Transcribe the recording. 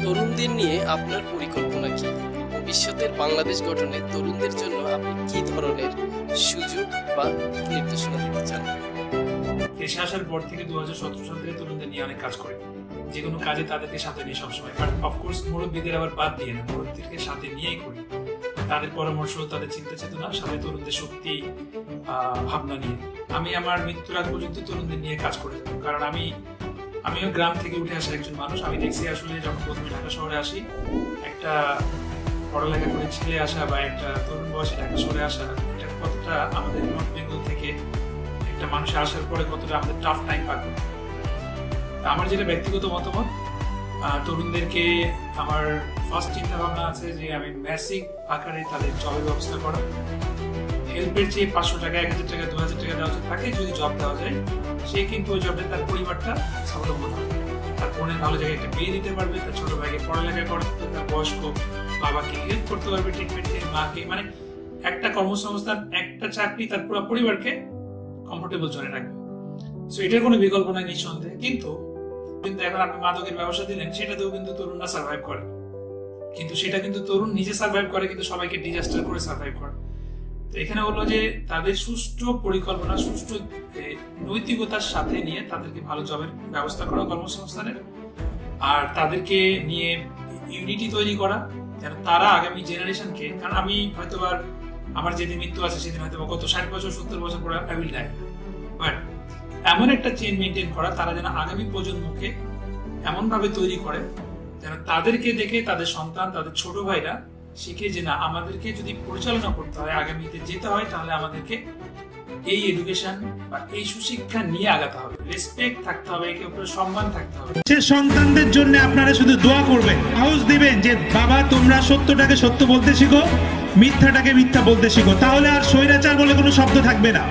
তরুণদের নিয়ে আপনার পরিকল্পনা কি? ভবিষ্যতের বাংলাদেশ গঠনে তরুণদের জন্য আপনি কি ধরনের সুযোগ বা নির্দেশনা দিতে চান? দেশে আসার পর থেকে 2017 সাল থেকে তরুণদের নিয়ে অনেক কাজ করে, যে কোনো কাজে তাদেরকে সাথে নিয়ে সবসময়, বাট অফকোর্স মুরব্বীদের আবার বাদ দিয়ে না, মুরব্বীদেরকে সাথে নিয়েই করি। তাদের পরামর্শ, তাদের চিন্তা চেতনা, সাথে তরুণদের শক্তি ভাবনা নিয়ে আমি আমার মৃত্যুর আগ পর্যন্ত তরুণদের নিয়ে কাজ করে যাবো। কারণ আমিও গ্রাম থেকে উঠে আসা একজন মানুষ। আমি দেখছি আসলে যখন প্রথমে ঢাকা শহরে আসি, একটা পড়ালেখা করে ছেলে আসা বা একটা তরুণ বয়সে ঢাকা শহরে আসা, এটা কতটা আমাদের নর্থ বেঙ্গল থেকে একটা মানুষ আসার পরে কতটা আমাদের টাফ টাইম পার করতে। আমার যেটা ব্যক্তিগত মতামত, তরুণদেরকে আমার ফার্স্ট চিন্তা ভাবনা আছে যে আমি ম্যাসিভ আকারে তাদের জবের ব্যবস্থা করা। হেল্পের চেয়ে 500 টাকা, 1000 টাকা, 2000 টাকা দেওয়া থাকে, যদি জব দেওয়া যায় সে কিন্তু ওই জবে তার পরিবারটা স্বাবলম্বন হবে। তার বোনে ভালো জায়গায় একটা বিয়ে দিতে পারবে, তার ছোট ভাইকে পড়ালেখা করতে, তার বয়স্ক বাবাকে হেল্প করতে পারবে ট্রিটমেন্টে, মাকে, মানে একটা কর্মসংস্থান, একটা চাকরি তার পুরো পরিবারকে কমফোর্টেবল জোনে রাখবে। সো এটার কোনো বিকল্প নাই নিঃসন্দেহে। কিন্তু এখন আপনি মাদকের ব্যবসা দিলেন, সেটাতেও কিন্তু তরুণরা সার্ভাইভ করে, কিন্তু সেটা কিন্তু তরুণ নিজে সার্ভাইভ করে, কিন্তু সবাইকে ডিজাস্টার করে সার্ভাইভ করে। তো এখানে হলো যে তাদের সুষ্ঠু পরিকল্পনা, সুষ্ঠু নৈতিকতার সাথে নিয়ে তাদেরকে ভালো জবের ব্যবস্থা করা, কর্মসংস্থানের, আর তাদেরকে নিয়ে ইউনিটি তৈরি করা, যেন তারা আগামী জেনারেশনকে, কারণ আমি হয়তো আমার যেদিন মৃত্যু আছে সেদিন হয়তো কত 60 বছর 70 বছর পরে আই উইল ডাই, বাট এমন একটা চেইন মেনটেন করা, তারা যেন আগামী প্রজন্মকে এমন ভাবে তৈরি করে যেন তাদেরকে দেখে তাদের সন্তান, তাদের ছোট ভাইরা শিখে যে না, আমাদেরকে যদি পরিচালনা করতে হয়, আগামীতে যেতে হয়, তাহলে আমাদেরকে এই এডুকেশন বা এই সুশিক্ষা নিয়ে আগাতে হবে, রেসপেক্ট থাকতে হবে, একে অপরের সম্মান থাকতে হবে। সে সন্তানদের জন্য আপনারা শুধু দোয়া করবেন, সাহস দিবেন যে বাবা তোমরা সত্যটাকে সত্য বলতে শিখো, মিথ্যাটাকে মিথ্যা বলতে শিখো, তাহলে আর স্বৈরাচার বলে কোনো শব্দ থাকবে না।